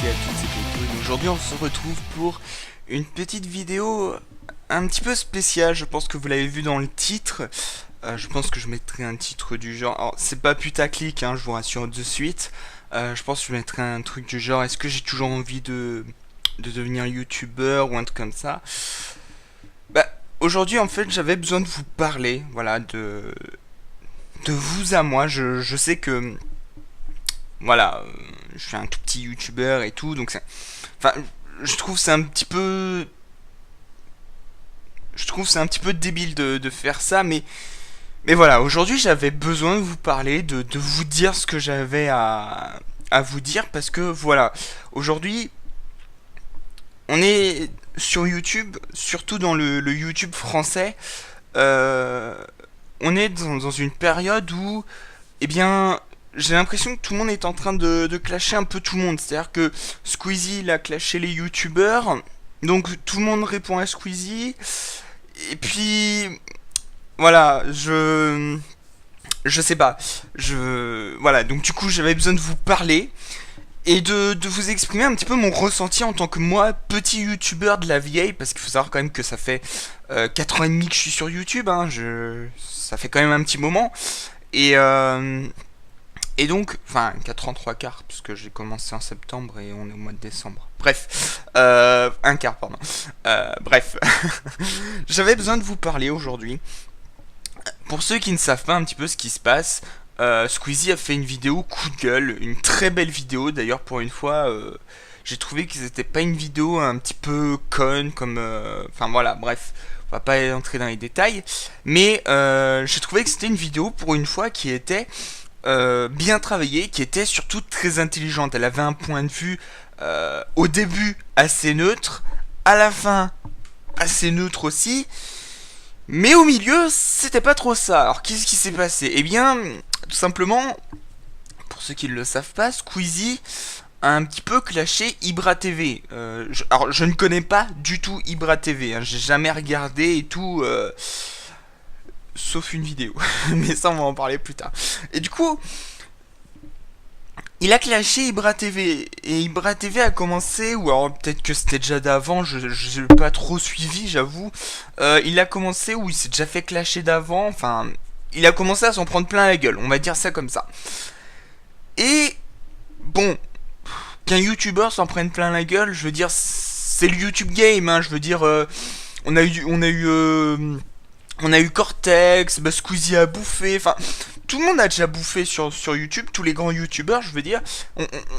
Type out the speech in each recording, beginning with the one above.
à toutes, c'est Keito et aujourd'hui on se retrouve pour une petite vidéo un petit peu spéciale. Je pense que vous l'avez vu dans le titre. Je pense que je mettrai un titre du genre. Alors c'est pas putaclic, hein, je vous rassure de suite. Je pense que je mettrai un truc du genre: est-ce que j'ai toujours envie de devenir youtubeur ou un truc comme ça. Bah aujourd'hui en fait j'avais besoin de vous parler, voilà, de vous à moi. Je sais que voilà, je suis un tout petit youtubeur et tout, donc enfin, je trouve c'est un petit peu, c'est un petit peu débile de faire ça, mais voilà, aujourd'hui j'avais besoin de vous parler, de vous dire ce que j'avais à vous dire, parce que voilà, aujourd'hui on est sur YouTube, surtout dans le YouTube français, euh, on est dans une période où, eh bien, j'ai l'impression que tout le monde est en train de clasher un peu tout le monde. C'est-à-dire que Squeezie, il a clashé les youtubeurs, donc tout le monde répond à Squeezie. Et puis, voilà, je sais pas. Voilà, donc du coup, j'avais besoin de vous parler et de vous exprimer un petit peu mon ressenti en tant que moi, petit youtubeur de la vieille, parce qu'il faut savoir quand même que ça fait 4 ans et demi que je suis sur YouTube, hein, ça fait quand même un petit moment. Et, donc, enfin, 4 ans, 3 quarts, puisque j'ai commencé en septembre et on est au mois de décembre. Bref, un quart, pardon. Bref, j'avais besoin de vous parler aujourd'hui. Pour ceux qui ne savent pas un petit peu ce qui se passe, Squeezie a fait une vidéo coup de gueule, une très belle vidéo. D'ailleurs, pour une fois, j'ai trouvé que c'était pas une vidéo un petit peu conne, comme... Enfin voilà, bref, on va pas entrer dans les détails. Mais j'ai trouvé que c'était une vidéo, pour une fois, qui était bien travaillée, qui était surtout très intelligente. Elle avait un point de vue au début assez neutre, à la fin assez neutre aussi, mais au milieu c'était pas trop ça. Alors qu'est-ce qui s'est passé? Eh bien, tout simplement, pour ceux qui ne le savent pas, Squeezie a un petit peu clashé Ibra TV. Alors je ne connais pas du tout Ibra TV, hein, j'ai jamais regardé et tout, sauf une vidéo, mais ça on va en parler plus tard. Et du coup, il a clashé Ibra TV, et Ibra TV a commencé, ou alors peut-être que c'était déjà d'avant, je n'ai pas trop suivi, j'avoue. Il a commencé, ou il s'est déjà fait clasher d'avant, enfin, il a commencé à s'en prendre plein la gueule, on va dire ça comme ça. Et, bon, qu'un youtubeur s'en prenne plein la gueule, je veux dire, c'est le YouTube game, hein, je veux dire, on a eu Cortex, bah Squeezie a bouffé, enfin, tout le monde a déjà bouffé sur YouTube, tous les grands youtubeurs, je veux dire,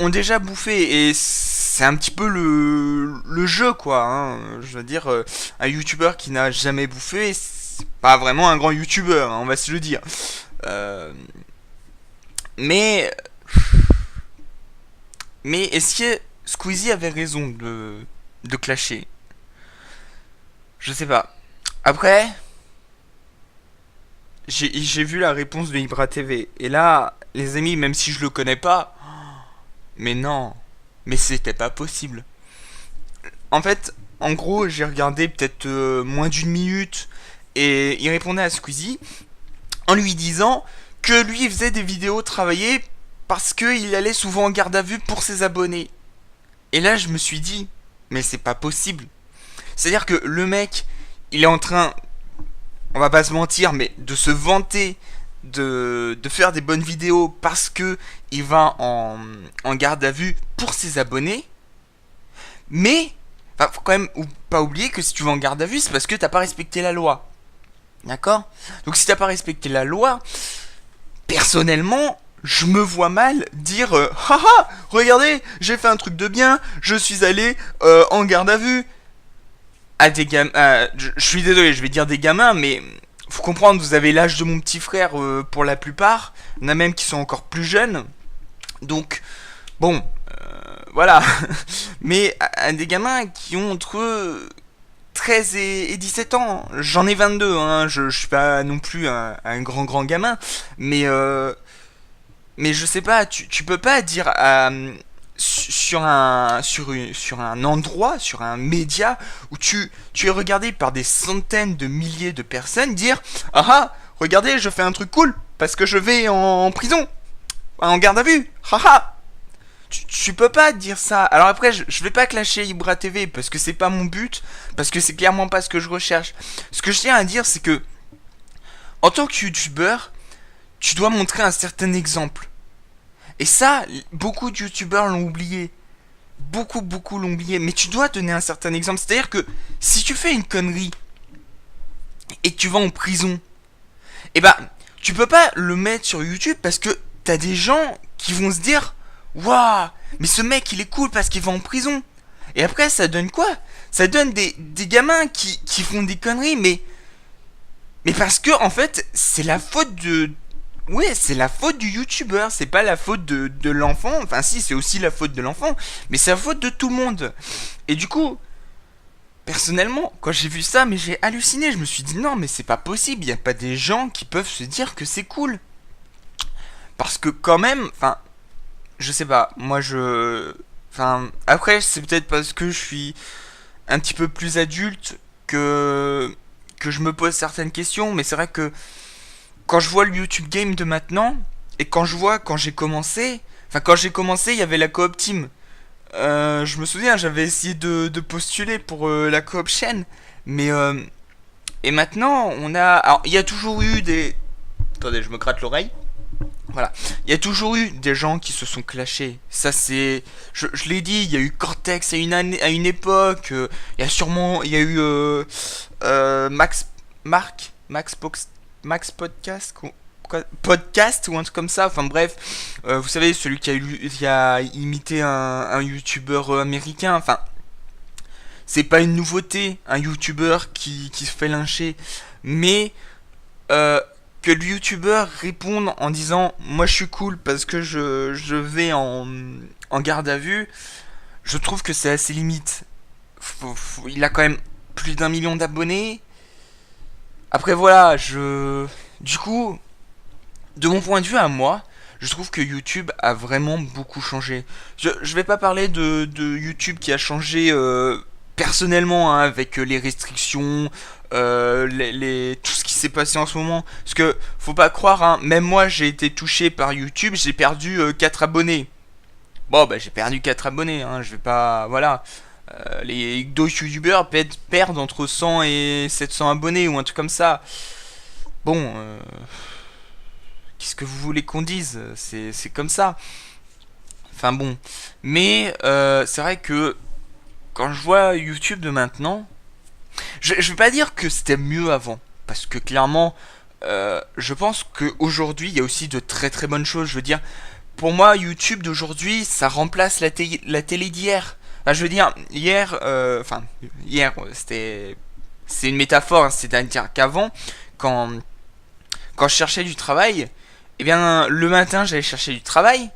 ont déjà bouffé, et c'est un petit peu le jeu, quoi, hein. Je veux dire, un youtubeur qui n'a jamais bouffé, c'est pas vraiment un grand youtubeur, hein, on va se le dire. Mais est-ce que Squeezie avait raison de clasher? Je sais pas. Après, j'ai vu la réponse de Ibra TV. Et là, les amis, même si je le connais pas, mais non, mais c'était pas possible. En fait, en gros, j'ai regardé peut-être moins d'une minute et il répondait à Squeezie en lui disant que lui il faisait des vidéos travaillées parce qu'il allait souvent en garde à vue pour ses abonnés. Et là, je me suis dit, mais c'est pas possible. C'est-à-dire que le mec, il est en train, on va pas se mentir, mais de se vanter de faire des bonnes vidéos parce que il va en garde à vue pour ses abonnés. Mais, enfin, faut quand même pas oublier que si tu vas en garde à vue, c'est parce que t'as pas respecté la loi. D'accord? Donc si t'as pas respecté la loi, personnellement, je me vois mal dire haha, regardez, j'ai fait un truc de bien, je suis allé en garde à vue à des gamins. Je suis désolé, je vais dire des gamins, mais faut comprendre, vous avez l'âge de mon petit frère pour la plupart. Il y en a même qui sont encore plus jeunes. Donc, bon, voilà. Mais à des gamins qui ont entre 13 et 17 ans. J'en ai 22, hein. Je suis pas non plus un grand gamin. Mais je sais pas, tu peux pas dire sur un endroit, sur un média où tu es regardé par des centaines de milliers de personnes, dire ah ah, regardez, je fais un truc cool parce que je vais en prison, en garde à vue, haha. Tu peux pas dire ça. Alors après, je vais pas clasher Ibra TV parce que c'est pas mon but, parce que c'est clairement pas ce que je recherche. Ce que je tiens à dire, c'est que en tant que youtubeur, tu dois montrer un certain exemple. Et ça, beaucoup de youtubeurs l'ont oublié. Beaucoup l'ont oublié. Mais tu dois donner un certain exemple. C'est-à-dire que si tu fais une connerie et que tu vas en prison, eh ben, tu peux pas le mettre sur YouTube parce que t'as des gens qui vont se dire waouh, mais ce mec il est cool parce qu'il va en prison. Et après, ça donne quoi? Ça donne des gamins qui font des conneries, mais parce que, en fait, c'est la faute de. Ouais, c'est la faute du youtubeur, c'est pas la faute de l'enfant. Enfin, si, c'est aussi la faute de l'enfant, mais c'est la faute de tout le monde. Et du coup, personnellement, quand j'ai vu ça, mais j'ai halluciné. Je me suis dit non, mais c'est pas possible. Il y a pas des gens qui peuvent se dire que c'est cool. Parce que, quand même, enfin, je sais pas, moi je. Enfin, après, c'est peut-être parce que je suis un petit peu plus adulte que je me pose certaines questions, mais c'est vrai que quand je vois le YouTube Game de maintenant, et quand je vois quand j'ai commencé, enfin quand j'ai commencé, il y avait la coop team. Je me souviens, j'avais essayé de postuler pour la coop chaîne, mais et maintenant on a, alors il y a toujours eu des, attendez, je me gratte l'oreille. Voilà, il y a toujours eu des gens qui se sont clashés. Ça c'est, je l'ai dit, il y a eu Cortex à une époque. Il y a sûrement, il y a eu Max Podcast, podcast ou un truc comme ça. Enfin bref, vous savez celui qui a imité un youtubeur américain. Enfin, c'est pas une nouveauté, un youtubeur qui se fait lyncher, mais euh, que le youtubeur réponde en disant moi je suis cool parce que je vais en garde à vue, je trouve que c'est assez limite. Il a quand même plus d'1 million d'abonnés. Après voilà, du coup, de mon point de vue à moi, je trouve que YouTube a vraiment beaucoup changé. Je vais pas parler de YouTube qui a changé personnellement, hein, avec les restrictions, tout ce qui s'est passé en ce moment. Parce que faut pas croire, hein, même moi j'ai été touché par YouTube, j'ai perdu 4 abonnés. Bon, bah j'ai perdu 4 abonnés, hein, je vais pas. Voilà. D'autres youtubeurs perdent entre 100 et 700 abonnés ou un truc comme ça. Bon, qu'est-ce que vous voulez qu'on dise? C'est comme ça. Enfin bon. Mais c'est vrai que quand je vois YouTube de maintenant, je vais pas dire que c'était mieux avant. Parce que clairement, je pense qu'aujourd'hui, il y a aussi de très très bonnes choses. Je veux dire, pour moi, YouTube d'aujourd'hui, ça remplace la télé d'hier. Enfin, je veux dire, hier, hier, c'est une métaphore, hein, c'est-à-dire qu'avant, quand, quand je cherchais du travail, eh bien, le matin, j'allais chercher du travail,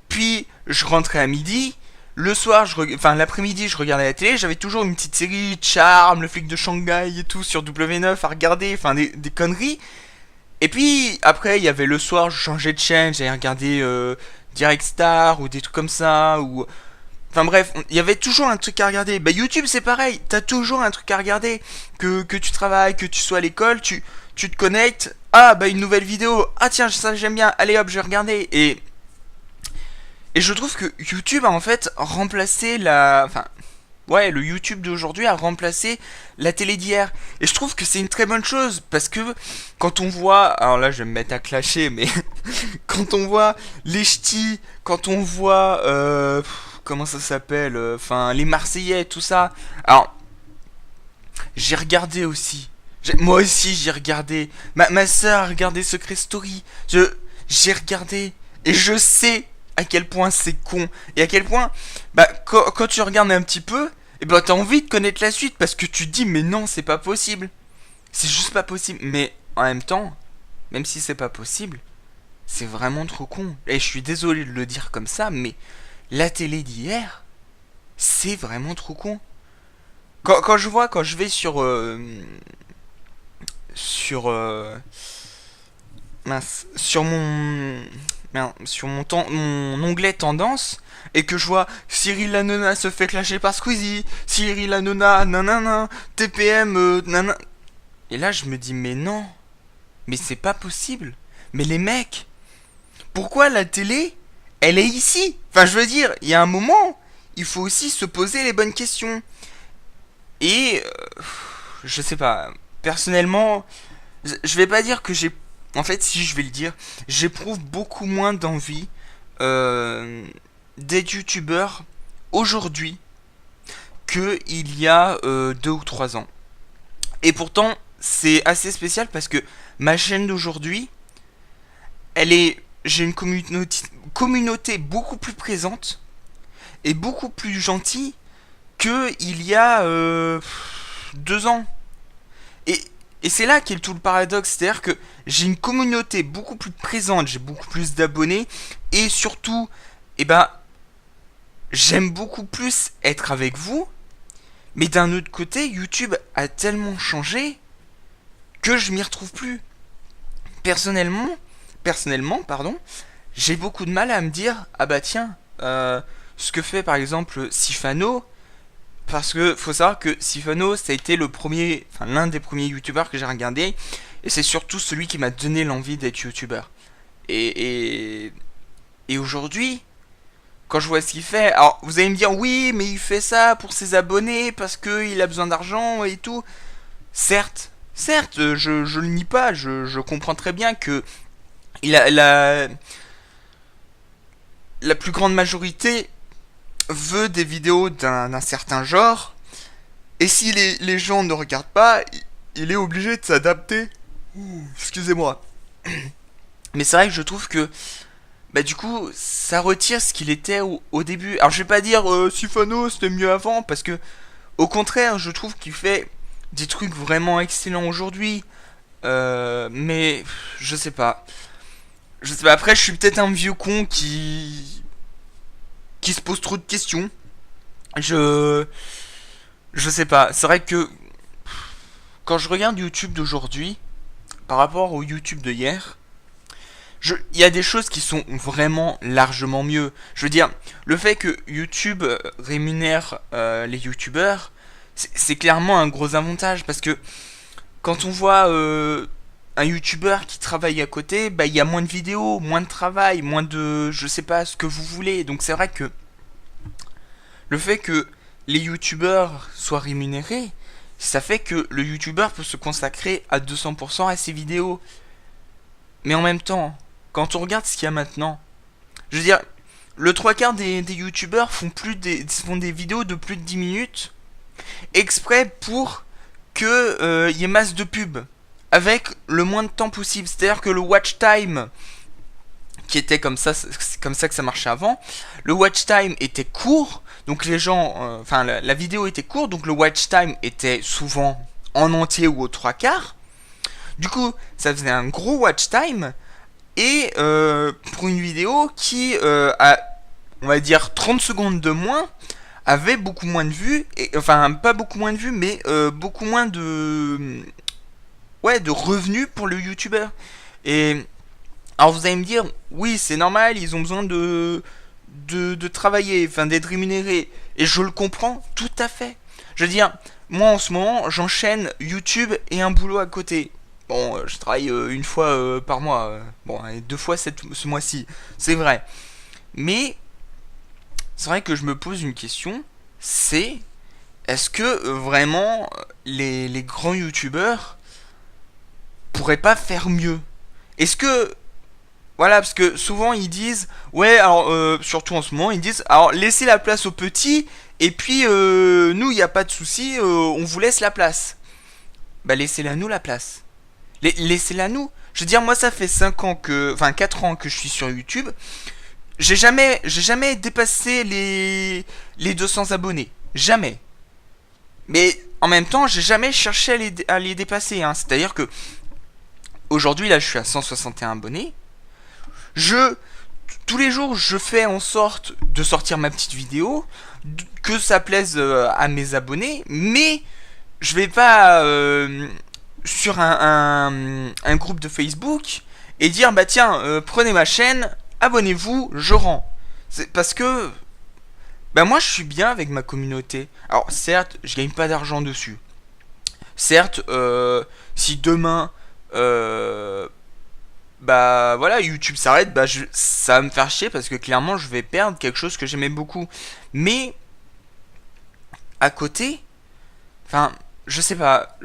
puis je rentrais à midi, le soir, enfin l'après-midi, je regardais la télé, j'avais toujours une petite série Charme, le flic de Shanghai et tout sur W9 à regarder, enfin des conneries. Et puis après, il y avait le soir, je changeais de chaîne, j'allais regarder Direct Star ou des trucs comme ça, ou enfin bref, il y avait toujours un truc à regarder. Bah YouTube c'est pareil, t'as toujours un truc à regarder. Que tu travailles, que tu sois à l'école, tu te connectes. Ah bah une nouvelle vidéo. Ah tiens, ça j'aime bien. Allez hop, je vais regarder. Et je trouve que YouTube a en fait remplacé la. Enfin, ouais, le YouTube d'aujourd'hui a remplacé la télé d'hier. Et je trouve que c'est une très bonne chose. Parce que quand on voit. Alors là, je vais me mettre à clasher, mais. Quand on voit les ch'tis, quand on voit. Comment ça s'appelle? Enfin, les Marseillais, tout ça. Alors, j'ai regardé aussi. Moi aussi, j'ai regardé. Ma soeur a regardé Secret Story. J'ai regardé. Et je sais à quel point c'est con. Et à quel point, bah, quand tu regardes un petit peu, et ben, t'as envie de connaître la suite. Parce que tu te dis, mais non, c'est pas possible. C'est juste pas possible. Mais en même temps, même si c'est pas possible, c'est vraiment trop con. Et je suis désolé de le dire comme ça, mais la télé d'hier, c'est vraiment trop con. Quand je vais sur mon onglet tendance, et que je vois Cyril Hanouna se fait clasher par Squeezie, Cyril Hanouna, nanana, TPM, nanana. Et là, je me dis, mais non, mais c'est pas possible. Mais les mecs, pourquoi la télé, elle est ici. Enfin, je veux dire, il y a un moment, il faut aussi se poser les bonnes questions. Et je sais pas, personnellement, je vais pas dire que j'ai. En fait, si je vais le dire, j'éprouve beaucoup moins d'envie euh, d'être youtubeur aujourd'hui qu'il y a 2 ou 3 ans. Et pourtant, c'est assez spécial parce que ma chaîne d'aujourd'hui, elle est. J'ai une communauté beaucoup plus présente et beaucoup plus gentille que il y a 2 ans. Et, et c'est là qu'est tout le paradoxe, c'est-à-dire que j'ai une communauté beaucoup plus présente, j'ai beaucoup plus d'abonnés, et surtout, eh ben, j'aime beaucoup plus être avec vous, mais d'un autre côté, YouTube a tellement changé que je m'y retrouve plus. Personnellement, pardon, j'ai beaucoup de mal à me dire, ah bah tiens, ce que fait par exemple Sifano, parce que faut savoir que Sifano, ça a été l'un des premiers youtubeurs que j'ai regardé, et c'est surtout celui qui m'a donné l'envie d'être youtubeur. Et, et, et aujourd'hui, quand je vois ce qu'il fait, alors vous allez me dire oui, mais il fait ça pour ses abonnés parce qu'il a besoin d'argent et tout. Certes, je le nie pas, je comprends très bien que il a, la plus grande majorité veut des vidéos d'un certain genre, et si les gens ne regardent pas, il est obligé de s'adapter. Excusez-moi. Mais c'est vrai que je trouve que bah du coup ça retire ce qu'il était au début. Alors je vais pas dire Sifano c'était mieux avant, parce que au contraire je trouve qu'il fait des trucs vraiment excellents aujourd'hui. Mais je sais pas. Je sais pas, après je suis peut-être un vieux con qui se pose trop de questions. Je je sais pas, c'est vrai que quand je regarde YouTube d'aujourd'hui par rapport au YouTube de hier, il y a des choses qui sont vraiment largement mieux. Je veux dire, le fait que YouTube rémunère les YouTubeurs, c'est clairement un gros avantage, parce que quand on voit un YouTuber qui travaille à côté, bah il y a moins de vidéos, moins de travail, moins de, je sais pas, ce que vous voulez. Donc c'est vrai que le fait que les YouTubeurs soient rémunérés, ça fait que le YouTuber peut se consacrer à 200% à ses vidéos. Mais en même temps, quand on regarde ce qu'il y a maintenant, je veux dire, le 3 quarts des youtubeurs font des vidéos de plus de 10 minutes exprès pour que y ait masse de pubs avec le moins de temps possible. C'est-à-dire que le watch time, qui était comme ça, c'est comme ça que ça marchait avant, le watch time était court, donc les gens, enfin la vidéo était courte, donc le watch time était souvent en entier ou aux 3 quarts. Du coup, ça faisait un gros watch time. Et pour une vidéo qui a, on va dire, 30 secondes de moins, avait beaucoup moins de vues, et, enfin pas beaucoup moins de vues, mais beaucoup moins de, ouais, de revenus pour le youtubeur. Et alors vous allez me dire, oui c'est normal, ils ont besoin de travailler, enfin d'être rémunérés. Et je le comprends tout à fait. Je veux dire, moi en ce moment, j'enchaîne YouTube et un boulot à côté. Bon, je travaille une fois par mois. Bon, et 2 fois ce mois-ci. C'est vrai. Mais c'est vrai que je me pose une question. C'est, est-ce que vraiment les grands youtubeurs pourraient pas faire mieux? Est-ce que, voilà, parce que souvent ils disent, ouais, alors surtout en ce moment, ils disent, alors laissez la place aux petits, et puis nous, il n'y a pas de souci, on vous laisse la place. Bah laissez-la nous la place. Laissez-la nous. Je veux dire, moi ça fait 5 ans que, enfin 4 ans que je suis sur YouTube. J'ai jamais dépassé les 200 abonnés. Jamais. Mais en même temps, j'ai jamais cherché à les dépasser, hein. C'est-à-dire que aujourd'hui, là, je suis à 161 abonnés. Je, tous les jours, je fais en sorte de sortir ma petite vidéo, que ça plaise à mes abonnés, mais je vais pas sur un groupe de Facebook et dire bah tiens, prenez ma chaîne, abonnez-vous, je rends. C'est parce que bah moi je suis bien avec ma communauté. Alors certes, je gagne pas d'argent dessus. Certes, si demain bah voilà, YouTube s'arrête, bah ça va me faire chier parce que clairement je vais perdre quelque chose que j'aimais beaucoup. Mais à côté, enfin, je sais pas,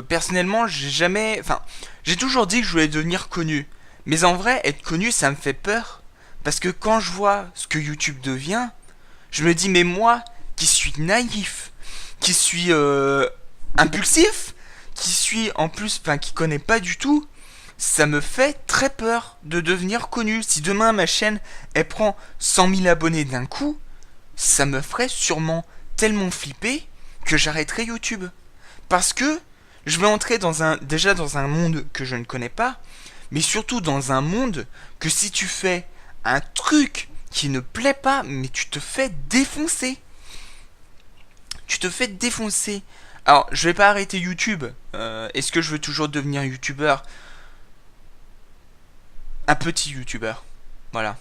personnellement, j'ai jamais, enfin, j'ai toujours dit que je voulais devenir connu. Mais en vrai, être connu, ça me fait peur parce que quand je vois ce que YouTube devient, je me dis mais moi, qui suis naïf, qui suis impulsif, qui suis en plus, enfin, qui connais pas du tout, ça me fait très peur de devenir connu. Si demain ma chaîne, elle prend 100 000 abonnés d'un coup, ça me ferait sûrement tellement flipper que j'arrêterai YouTube. Parce que je vais entrer déjà dans un monde que je ne connais pas, mais surtout dans un monde que si tu fais un truc qui ne plaît pas, mais tu te fais défoncer. Tu te fais défoncer. Alors, je vais pas arrêter YouTube. Est-ce que je veux toujours devenir YouTubeur? Un petit YouTubeur. Voilà.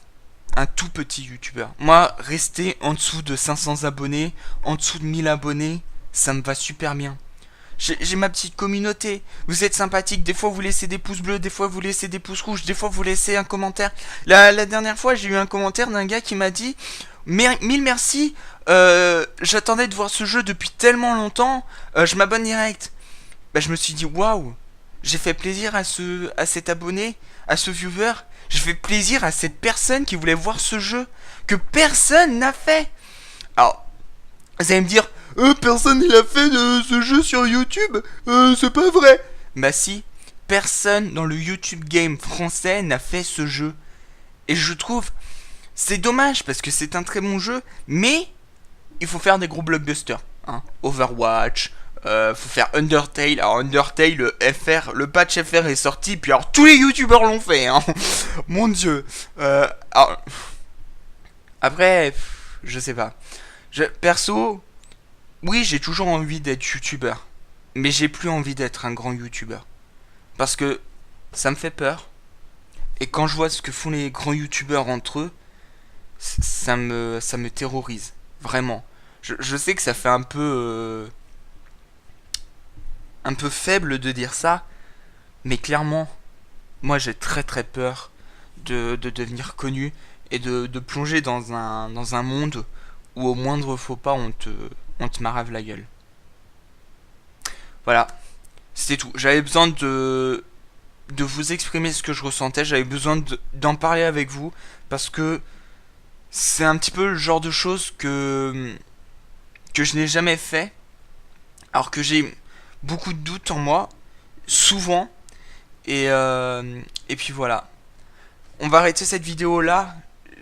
Un tout petit YouTubeur. Moi, rester en dessous de 500 abonnés, en dessous de 1000 abonnés, ça me va super bien. J'ai ma petite communauté. Vous êtes sympathique. Des fois, vous laissez des pouces bleus. Des fois, vous laissez des pouces rouges. Des fois, vous laissez un commentaire. La dernière fois, j'ai eu un commentaire d'un gars qui m'a dit mille merci. J'attendais de voir ce jeu depuis tellement longtemps. Je m'abonne direct. Bah, je me suis dit waouh. J'ai fait plaisir à cet abonné, à ce viewer. J'ai fait plaisir à cette personne qui voulait voir ce jeu que personne n'a fait. Alors, vous allez me dire, personne n'a fait de ce jeu sur YouTube, c'est pas vrai. Bah si, personne dans le YouTube game français n'a fait ce jeu. Et je trouve, c'est dommage parce que c'est un très bon jeu, mais il faut faire des gros blockbusters. Hein. Overwatch, faut faire Undertale. Alors Undertale, le patch FR est sorti, puis alors tous les YouTubeurs l'ont fait. Hein. Mon dieu. Alors, après, je sais pas. Perso, oui, j'ai toujours envie d'être youtubeur. Mais j'ai plus envie d'être un grand youtubeur. Parce que ça me fait peur. Et quand je vois ce que font les grands youtubeurs entre eux, ça me terrorise. Vraiment. Je sais que ça fait un peu faible de dire ça. Mais clairement, moi j'ai très très peur de devenir connu et de plonger dans un monde où au moindre faux pas on te marave la gueule. Voilà, c'était tout. J'avais besoin de vous exprimer ce que je ressentais, j'avais besoin d'en parler avec vous parce que c'est un petit peu le genre de choses que je n'ai jamais fait alors que j'ai beaucoup de doutes en moi, souvent, et puis voilà. On va arrêter cette vidéo là.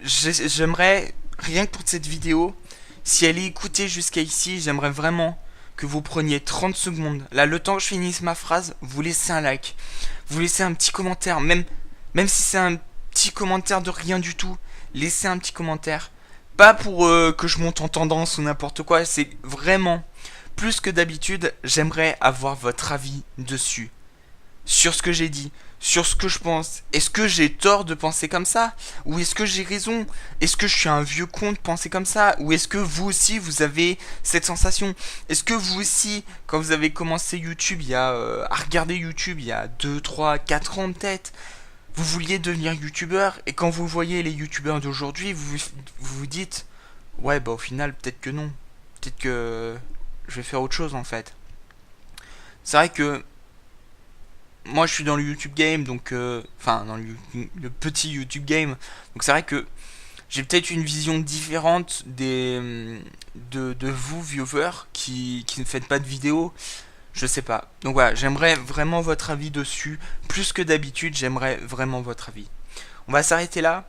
J'aimerais, rien que pour cette vidéo, si elle est écoutée jusqu'à ici, j'aimerais vraiment que vous preniez 30 secondes. Là, le temps que je finisse ma phrase, vous laissez un like. Vous laissez un petit commentaire, même si c'est un petit commentaire de rien du tout. Laissez un petit commentaire. Pas pour que je monte en tendance ou n'importe quoi, c'est vraiment, plus que d'habitude, j'aimerais avoir votre avis dessus. Sur ce que j'ai dit, sur ce que je pense. Est-ce que j'ai tort de penser comme ça? Ou est-ce que j'ai raison? Est-ce que je suis un vieux con de penser comme ça? Ou est-ce que vous aussi vous avez cette sensation? Est-ce que vous aussi, quand vous avez commencé YouTube, à regarder YouTube il y a 2, 3, 4 ans peut-être, vous vouliez devenir youtubeur et quand vous voyez les youtubeurs d'aujourd'hui, vous dites ouais bah au final peut-être que non. Peut-être que je vais faire autre chose en fait. C'est vrai que moi je suis dans le YouTube game, donc enfin dans le petit YouTube game, donc c'est vrai que j'ai peut-être une vision différente de vous viewers qui ne faites pas de vidéos, je sais pas. Donc voilà, j'aimerais vraiment votre avis dessus, plus que d'habitude, j'aimerais vraiment votre avis. On va s'arrêter là.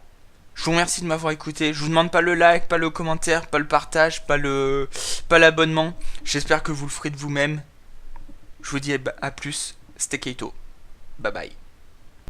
Je vous remercie de m'avoir écouté. Je vous demande pas le like, pas le commentaire, pas le partage, pas l'abonnement. J'espère que vous le ferez de vous-même. Je vous dis à plus. C'était Keito. Bye bye.